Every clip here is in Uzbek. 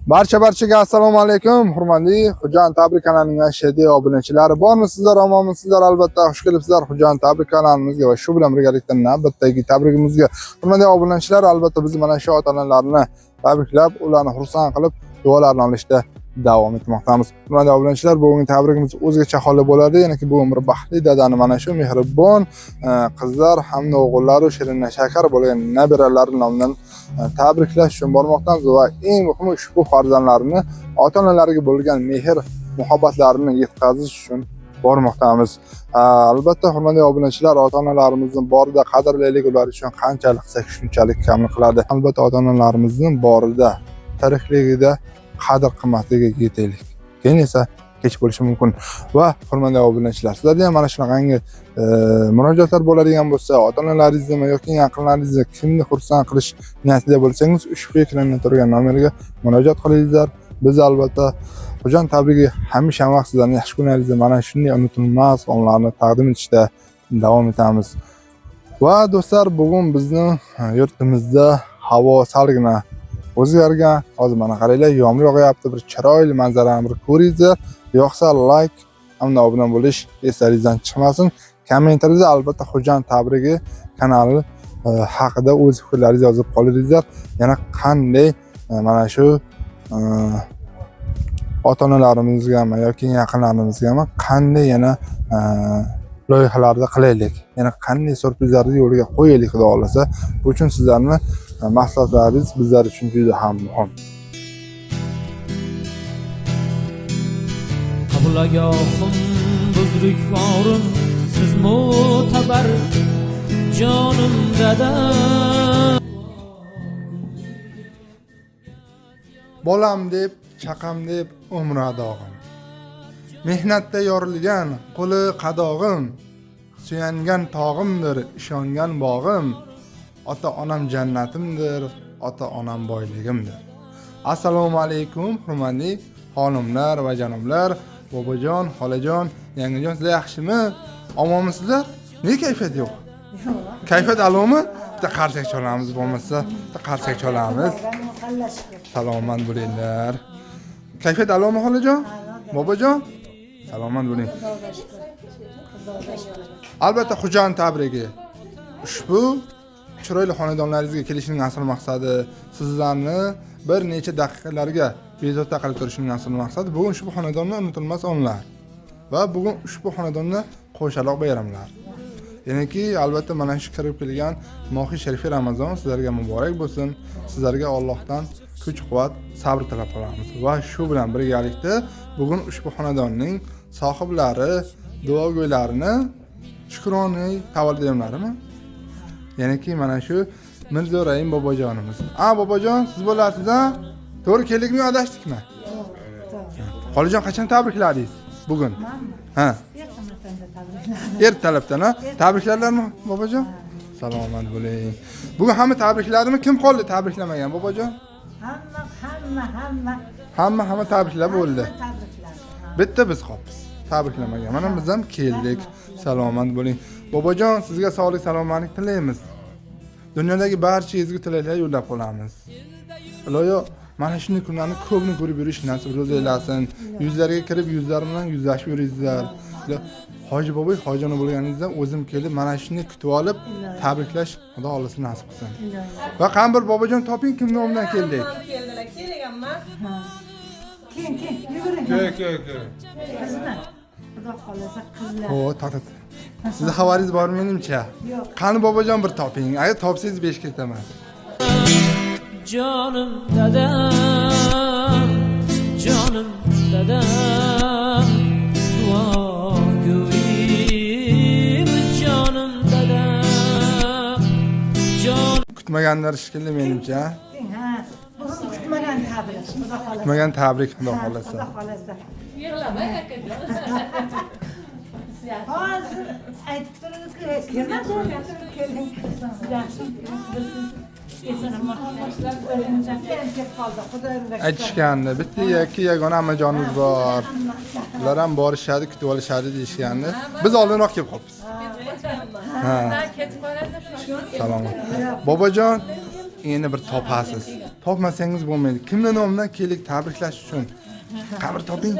Barchaga assalomu alaykum. Hurmatli Xo'jayon Tabrik kanalining ashaddiy obunachilari bormisizlar, omonmisizlar? Albatta xush kelibsizlar Xo'jayon Tabrik kanalimizga va shu bilan birgalikda navbatdagi tabrigimizga. Hurmatli obunachilar, albatta biz mana shu ota-onalarni tabriklab, ularni xursand qilib, duolarni olishda davom etmoqdamiz. Hurmatli obunachilar, bugungi tabrigimiz o'zgacha holda bo'ladi. Ya'ni bugun bir baxtli dadani mana shu mehribon qizlar hamda o'g'illari shirinna shakar bo'lgan nabiralari nomidan tabriklash uchun bormoqdamiz va eng muhimi ushbu farzandlarini ota-onalariga bo'lgan mehr muhabbatlarini yetkazish uchun bormoqdamiz. Albatta hurmatli obunachilar, ota-onalarimizni borida qadrlaylik, ular uchun qanchalik qilsak shunchalik kamlik qiladi. Albatta ota-onalarimizni borida, tirikligida qadr qimmatiga yetaylik. Keyin esa kech bo'lishi mumkin. Va hurmatli obunachilar, sizlarda ham mana shunaqangi murojaatlar bo'ladigan bo'lsa, ota-onalaringizni yoki yaqinlaringizni kimni xursand qilish niyatida bo'lsangiz, ushbu ekranda turgan nomerga murojaat qilingizlar. Biz albatta Xo'jayon Tabrigi hamisha vaqt sizlarning yaxshi kunlaringizda mana shunday unutilmas onlarni taqdim etishda davom etamiz. Va do'stlar, bugun bizning yurtimizda havo salgina o'zgargan. Hozir mana qaranglar, yomg'ir yog'yapti. Bir chiroyli manzarani bir ko'ringizlar. Yoqsa like hamda obuna bo'lish eslaringizdan chiqmasin. Kommentariyada albatta Xo'jayon Tabrigi kanali haqida o'z fikrlaringizni yozib qoldiringizlar. Yana qanday mana shu ota-onalarimizga yoki yaqinlarimizga qanday yana loyihalarda qilaylik. Yana qanday surprizlarni yo'lga qo'yaylik xudo xolasa. Bu uchun sizlarning maslahatlaringiz bizlar uchun juda ham muhim. Qabulgohim buzrukvorim siz mo'tabar jonim dada. Bolam deb, chaqam deb umradog'im. Mehnatda yorilgan qo'li qadog'im, suyangan tog'imdir, ishongan bog'im. Ota-onam jannatimdir, ota-onam boyligimdir. Assalomu alaykum hurmatli xonimlar va janoblar, bobojon, xolajon, yangijon, sizlar yaxshimi? Omonmisizlar? Ne kayfiyat yo'q? Kayfiyat alomi? Bitta qarsak chalamiz, bo'lmasa, bitta qarsak chalamiz. Salomat bo'linglar. Kayfiyat alomi xolajon? Bobojon? Salomat bo'ling. Albatta Xo'jayon Tabrigi ushbu chiroyli xonadonlaringizga kelishning asl maqsadi sizlarni bir necha daqiqalarga bezovta qilib turishning asl maqsadi bugun ushbu xonadonda unutilmas onlar va bugun ushbu xonadonda qo'shaloq bayramlar. Ya'niki albatta mana shu kirib kelgan mohi sharifi Ramazon sizlarga muborak bo'lsin. Sizlarga Allohdan kuch-quvvat, sabr tilab qolamiz va shu bilan birgalikda bugun ushbu xonadonning sohiblari, duogo'ylarini shukroniy tavalludlarimi? Ya'niki mana shu Mirzo Rahim bobojonimiz. Bobojon, siz bo'larsiz-a? To'g'ri keldikmi, adashdikmi? Xolajon, qachon tabrikladingiz? Bugun. Ha. Ertalabdan, ha? Tabriklarlarmi, bobojon? Salomat bo'ling. Bugun hamma tabrikladimi? Kim qoldi tabriklamagan, bobojon? Hamma tabriklab bo'ldi. Bitta biz qolibmiz. Tabriklamagan. Mana biz ham keldik. Salomat bo'ling. Bobojon, sizga sog'lik, salomatlik tilaymiz. Dunyodagi barcha ezgu tilaklarni yo'llab qolamiz. Iloyo mana shunday kunlarni ko'pni ko'rib yurish nasib eylasin. Yuzlarga kirib, yuzlar bilan yuzlashib yuringizlar. Hoji boboy, hojona bo'lganingizda o'zim kelib mana shunday kutib olib, tabriklash Xudo xolasa nasib qilsin. Va qanbir bobojon toping, kim nomidan keldik? Keldilar, kelaganman. Keyin, yuguring. Qizlar. Xudo xolasa qizlar. To'xtat. Sizda xabaringiz bormi menimcha? Yo'q. Qani bobojon bir toping. Agar topsangiz 5 ketaman. Jonim dadam, jonim dadam, duogo'yim jonim dadam, Kutmaganlar shekilli menimcha. Ha, bugun kutmagan tabrik. Xudo xolasa. Kutmagan tabrik Xudo xolasa. Xudo xolasa. Yig'lamay akajon. Hozir aytib turibdi-ku, keling. Yaxshi. Aytishgandi, bitta yoki yagona amajonimiz bor. Ular ham borishadi, kutib olishadi deyishgandi. Biz oldinroq kelib qolibmiz. Ketib qoladi shu. Salomat. Bobojon, endi bir topasiz. topmasangiz bo'lmaydi. Kimni nomidan keldik tabriklash uchun? Qabr toping.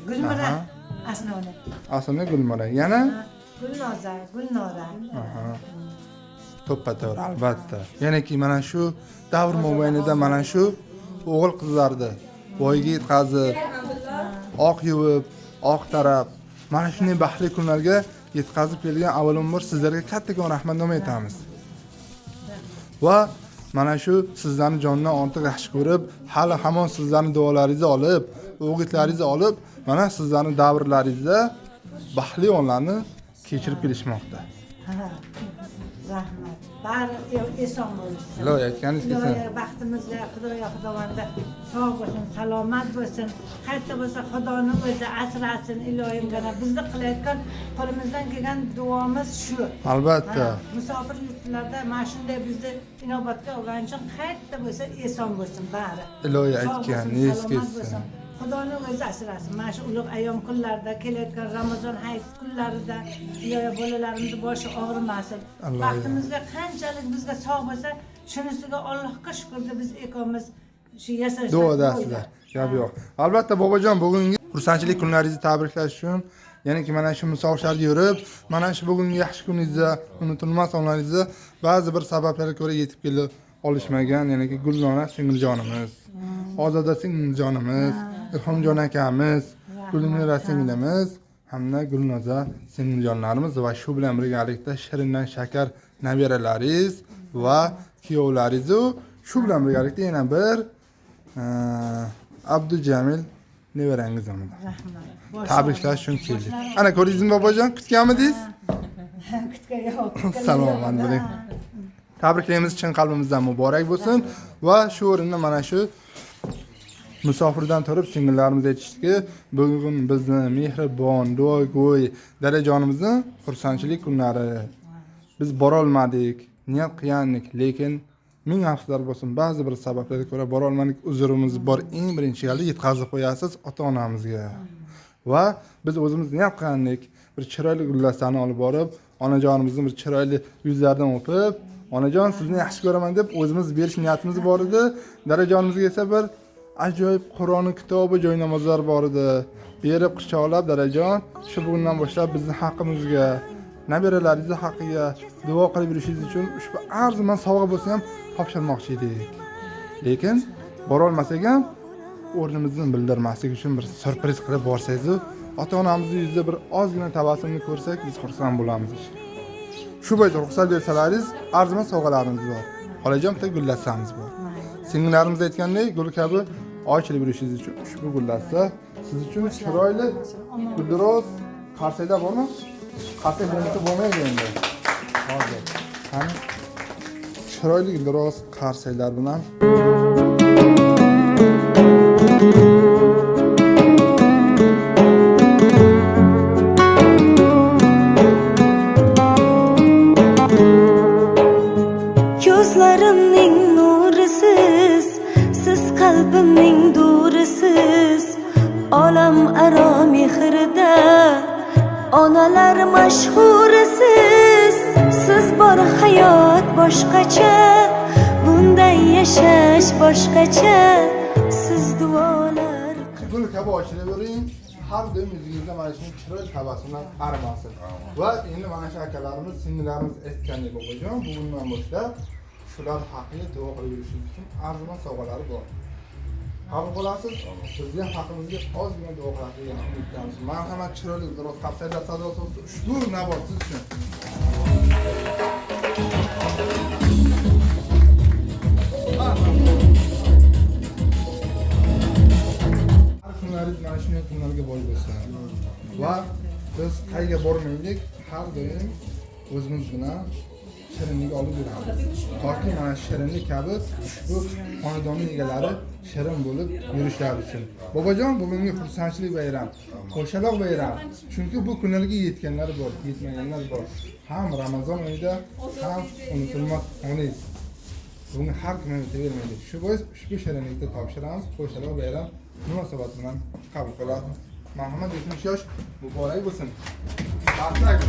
Gulmira Aha. Asnona. Aslida Gulmira. Yana Gulnoza, Gulnora. to'ppa-to'g'ri albatta. Yanaki mana shu davr mobaynida mana shu o'g'il qizlarni voyaga yetkazib, oq yuvib, oq tarab, mana shunday baxtli kunlarga yetkazib kelgan avvalambor sizlarga kattakon rahmatnoma aytamiz. Va mana shu sizlarni jondan ortiq yaxshi ko'rib, hali hamon sizlarning duolaringizni olib, o'g'itlaringizni olib, mana sizlarning davrlaringizda baxtli onlarni kechirib kelishmoqda. Rahmat. Bari eson bo'lsin. Ilohi aytganingiz kelsin. Ilohi baxtimizga Xudovanda sog' bo'lsin, salomat bo'lsin. Qayerda bo'lsa Xudoning o'zi asrasin, ilohim mana bizni qilayotgan qo'limizdan kelgan duomiz shu. Albatta. Musofir yurtlarda mana shunday bizni inobatga olgani uchun qayerda bo'lsa eson bo'lsin bari. Ilohi Sog' bo'lsin, aytganingiz salomat kelsin. bo'lsin. Xudoning o'zi asrasin. Mana shu ulug' ayyom kunlarida kelayotgan Ramazon hayit kunlarida ilohi bolalarimizni boshi og'rimasin. Alloh Baxtimizga qanchalik bizga sog' bo'lsa, shunisiga Allohga shukrda biz ikkovimiz shu yasashda. Duodasizlar. Gap yo'q. Albatta bobojon, bugungi xursandchilik kunlaringizni tabriklash uchun, ya'niki mana shu musofirlarda yurib, mana shu bugungi yaxshi kuningizda, unutilmas onlaringizda ba'zi bir sabablarga ko'ra yetib kela olishmagan, ya'niki Gulnora singiljonimiz, Ozoda singiljonimiz, Ilhomjon akamiz, Gulmira singilimiz hamda Gulnoza singiljonlarimiz va shu bilan birgalikda Shirindan Shakar nabiralaringiz va kuyovlaringiz, shu bilan birgalikda yana bir Abdujamil nevarangiz omida. Rahmat. Tabriklash uchun keldik. Ana ko'rdingizmi bobojon, kutganmidingiz? Kutgan yo'q. Salomat bo'ling. Tabriklaymiz, chin qalbimizdan muborak bo'lsin va shu o'rinda mana shu musofirdan turib singillarimiz aytishdiki, bugun bizni mehribon, duogo'y dadajonimizni xursandchilik kunlari. Biz bora olmadik, niyat qilgandik, lekin ming afsuslar bo'lsin, ba'zi bir sabablarga ko'ra bora olmadik. Uzrimiz bor, eng birinchi galda yetkazib qo'yasiz ota-onamizga. Va biz o'zimiz niyat qilgandik, bir chiroyli gullarni olib borib, onajonimizni bir chiroyli yuzlaridan o'pib, onajon sizni yaxshi ko'raman deb o'zimiz berish niyatimiz bor edi. Dadajonimizga esa bir ajoyib Qur'oni kitobi, joy namozlar bor edi. Berib quchoqlab, dadajon, shu bugundan boshlab bizni haqqimizga, nabiralaringizni haqqiga duo qilib yurishingiz uchun ushbu arzimas sovg'a bo'lsa ham topshirmoqchi edik. Lekin bora olmasak ham o'rnimizni bildirmaslik uchun bir surpriz qilib borsangiz, ota-onamizning yuzida bir ozgina tabassumni ko'rsak, biz xursand bo'lamiz. Shu bois ruxsat bersalaringiz, arzimas sovg'alarimiz bor. Xolajon bitta gullassamiz bor. Singillarimiz aytgandek, gul kabi ochilib yurishingiz uchun ushbu gullatsa siz uchun chiroyli guldiroz qarsayda bormi? Qarsay bo'lmasa bo'lmaydi endi. Hozir. Qani chiroyli guldiroz qarsaylar bilan Ko'zlarimning nurisiz, siz qalbimning durisiz, olam aro mehrida onalar mashhurisiz. Siz bor hayot boshqacha, bunday yashash boshqacha. Siz duolar gul kabi ochilavering, har doim yuzingizda mana shunday chiroyli tabassumlar arimasin. Va endi mana shu akalarimiz, singillarimiz aytgandek bobojon, bugundan boshlab shular haqida duo qilib yurishingiz uchun arzimas sovg'alari bor. Qabul qilasiz? Bizning haqimizga ozgina duo qilasiz degan umiddamiz. Marhamat, chiroyli biroz qapsaylar sadosi olsin. Ushbu navbat siz uchun. Har kunlaringiz mana shunday kunlarga boy bo'lsin. Va biz qayga bormaylik, har doim o'zimiz bilan shirinlik olib yuramiz. Toki mana shirinlik kabi ushbu xonadonning egalari shirin bo'lib yurishlari uchun. Bobojon, bugungi xursandchilik bayram, qo'shaloq bayram. Chunki bu kunlarga yetganlar bor, yetmaganlar bor. Ham Ramazon oyida, ham unutilmas oningiz. Bunga har kuni o'tavermaydi. Shu bois ushbu shirinlikni topshiramiz. Qo'shaloq bayram munosabati bilan qabul qilamiz. Marhamat, 70 yosh muborak bo'lsin. Rahmat.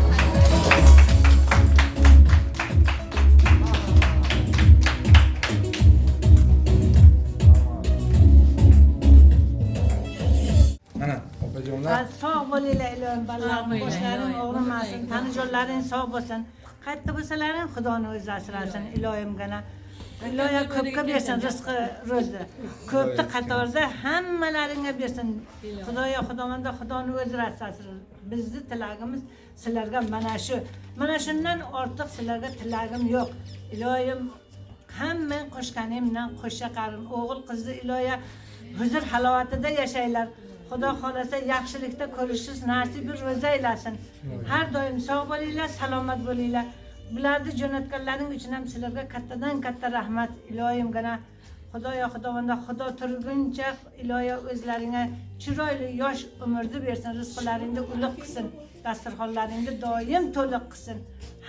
davomida. Sog' bo'linglar ilohim, Sog' balalar, bo'linglar, boshlaring ilohim. og'rimasin, tanijonlaring sog' bo'lsin. Qayerda bo'lsalaring Xudoni o'zi asrasin ilohimgana. Ilohiy ko'pga bersin rizqi ro'zi. Ko'pni qatorda hammalaringga bersin. Xudovanda Xudoni o'zi asrasin. Bizni tilagimiz sizlarga mana shu. Mana shundan ortiq sizlarga tilagim yo'q. Ilohim hammang qo'shganimdan qo'sha qarin o'g'il qizni ilohiy huzur halovatida yashaylar. Xudo xolasa yaxshilikda ko'rishingiz nasib ro'za aylasin. Har doim sog' bo'linglar, salomat bo'linglar. Bularni jo'natganlaring uchun ham sizlarga kattadan katta rahmat ilohimgana. Xudovanda Xudo turguncha ilohiy o'zlaringga chiroyli yosh umrni bersin, rizqlaringni ulug' qilsin, dasturxonlaringni doim to'liq qilsin.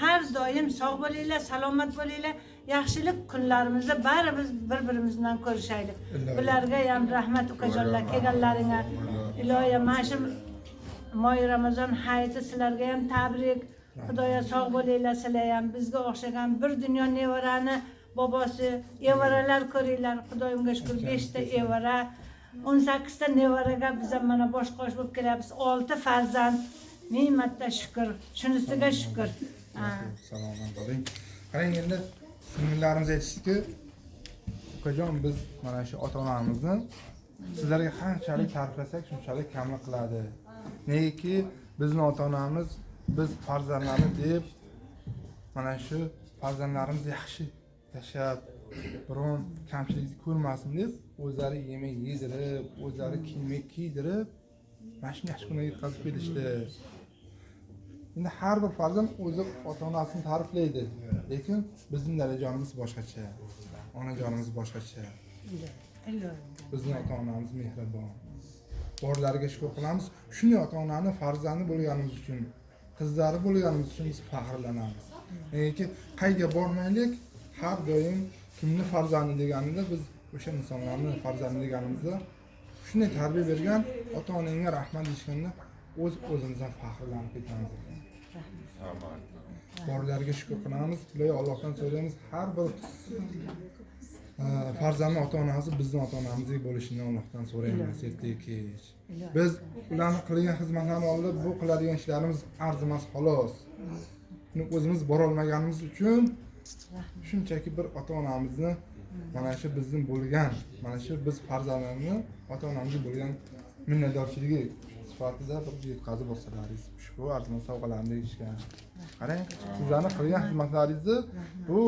Har doim sog' bo'linglar, salomat bo'linglar. Yaxshilik kunlarimizda barimiz bir-birimizdan ko'rishaylik. Bularga ham rahmat ukajonlar kelganlaringga. Ilohiy mana shu moy Ramazon hayiti sizlarga ham tabrik. Xudoya sog' bo'linglar, sizlar ham bizga o'xshagan bir dunyo nevarani bobosi, evaralar ko'ringlar. Xudoyimga shukr, 5 ta evara, 18 ta nevaraga biz ham mana bosh-qosh bo'lib kelyapmiz. 6 farzand. Ming marta shukr. Shunisiga shukr. Salomat bo'ling. Qarang endi singillarimiz aytishdiki, ukajon biz mana shu ota-onamizni sizlarga qanchalik ta'riflasak shunchalik kamlik qiladi. Negaki bizning ota-onamiz biz farzandlarni deb mana shu farzandlarimiz yaxshi yashab, biron kamchilik ko'rmasin deb o'zlari yemak yedirib, o'zlari kiyim kiydirib, mana shu yaxshi kunga yetkazib kelishdi. Endi har bir farzand o'zi ota-onasini ta'riflaydi, lekin bizning darajamiz boshqacha. Onajonimiz boshqacha. Bizning ota-onamiz mehribon. Borlariga shukr qilamiz. Shunday ota-onani farzandi bo'lganimiz uchun, qizlari bo'lganimiz uchun biz faxrlanamiz. Negaki qayga bormaylik, har doim kimni farzandi deganida biz o'sha insonlarni farzandi deganimizda shunday tarbiya bergan ota-onangga rahmat deyishganda o'zimizdan faxrlanib ketamiz. Borlariga shukr qilamiz. Ilohi Allohdan so'raymiz, har bir farzandni ota-onasi bizning ota-onamizdek bo'lishini Allohdan so'raymiz. Ertaga-kech. Biz ularni qilgan xizmatlarni oldida bu qiladigan ishlarimiz arzimas xolos. O'zimiz bora olmaganimiz uchun shunchaki bir ota-onamizni mana shu bizning bo'lgan, mana shu biz farzandlarni ota-onamizga bo'lgan minnatdorchiligi sifatida bir yetkazib bo'lsalaringiz, ushbu arzimas sovg'alarni deyishgan. Qarang, sizlarni qilgan xizmatlaringizni bu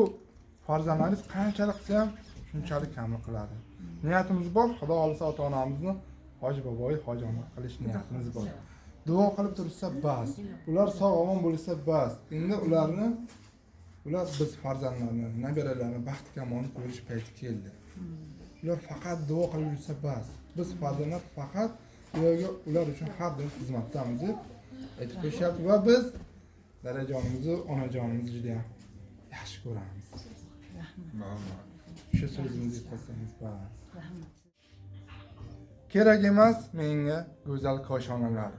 farzandlaringiz qanchalik qilsa ham shunchalik kamlik qiladi. Niyatimiz bor, Xudo xolisa ota-onamizni hoji boboy, hoji ona qilish niyatimiz bor. Duo qilib tursa bas. Ular sog' omon bo'lsa bas. Endi ular biz farzandlarni, nabiralarni baxt kamon ko'rish payti keldi. Ular faqat duo qilib yursa bas. Biz farzandlar faqat ular uchun har doim xizmatdamiz deb aytib qo'yishyapti va biz darajonimizni, onajonimizni juda ham yaxshi ko'ramiz. Shu so'zimizni aytsangiz bas. Kerak emas menga go'zal koshonalar.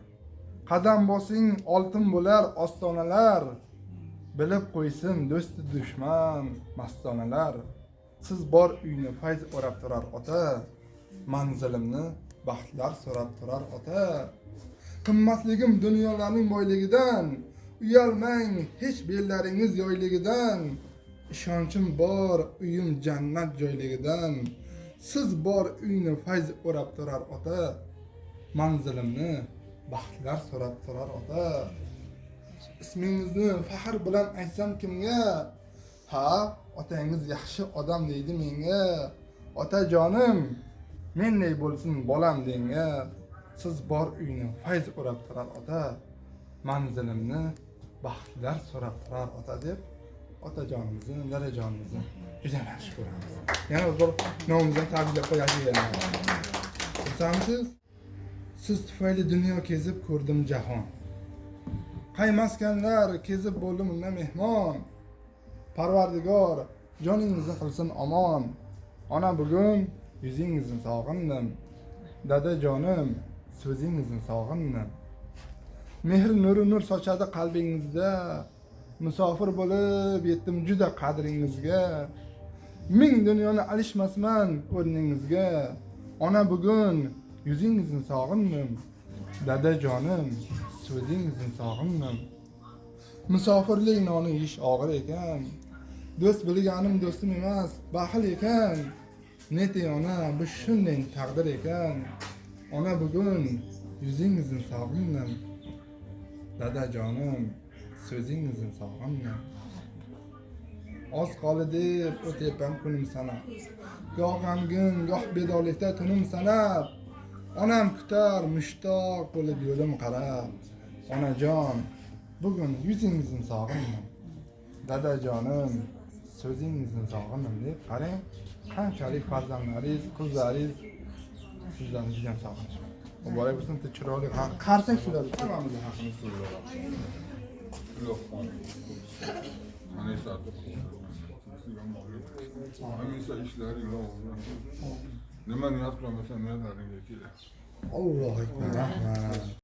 Qadam bosing oltin bo'lar ostonalar. Bilib qo'ysin do'sti dushman mastonalar. Siz bor uyni fayz o'rab turar ota. Manzilimni baxtlar so'rab turar ota. Qimmatligim dunyolarning boyligidan. Uyalmang hech bellaringiz yoyligidan. Ishonchim bor uyim jannat joyligidan. Siz bor uyni fayz o'rab turar ota. Manzilimni baxtlar so'rab turar ota. Ismingizni faxr bilan aytsam kimga? Ha, otangiz yaxshi odam deydi menga. Otajonim, menday bo'lsin bolam denga. Siz bor uyni fayz o'rab turar ota. Manzilimni baxtlar so'rab turar ota deb otajonimizni, darajonimizni juda yaxshi ko'ramiz. Yana bir nomimizdan tabriklab qo'yaylik. Xursandsiz? Siz tufayli dunyo kezib ko'rdim jahon. Qay maskanlar kezib bo'ldim unda mehmon. Parvardigor joningizni qilsin omon. Ona bugun yuzingizni sog'indim. Dada jonim so'zingizni sog'indim. Mehr nuri nur sochadi qalbingizda. Musofir bo'lib yetdim juda qadringizga. Ming dunyoni alishmasman o'rningizga. Ona bugun yuzingizni sog'indim. Dadajonim, so'zingizni sog'indim. Musofirlik noni yeyish og'ir ekan. Do'st bilganim do'stim emas, baxil ekan. Neti ona, bu shunday taqdir ekan. Ona bugun yuzingizni sog'indim. Dadajonim, so'zingizni sog'indim. Oz qoldi deb o'tyapman kunim sanab. Goh g'amgin, goh bedorlikda tunim sanab. Onam kutar mushtoq bo'lib yo'lim qarab. Onajon, bugun yuzingizni sog'indim. Dadajonim, so'zingizni sog'indim deb qarang, qanchalik farzandlaringiz, qizlaringiz sizlarni juda sog'inishadi. Muborak bo'lsin, chiroyli qarsak shular hammamizni haqimiz so'raydi. Hangisi işleri yok. Ne niyat kılmasan niyatlarına gelir. Allohu akbar. Rahmat.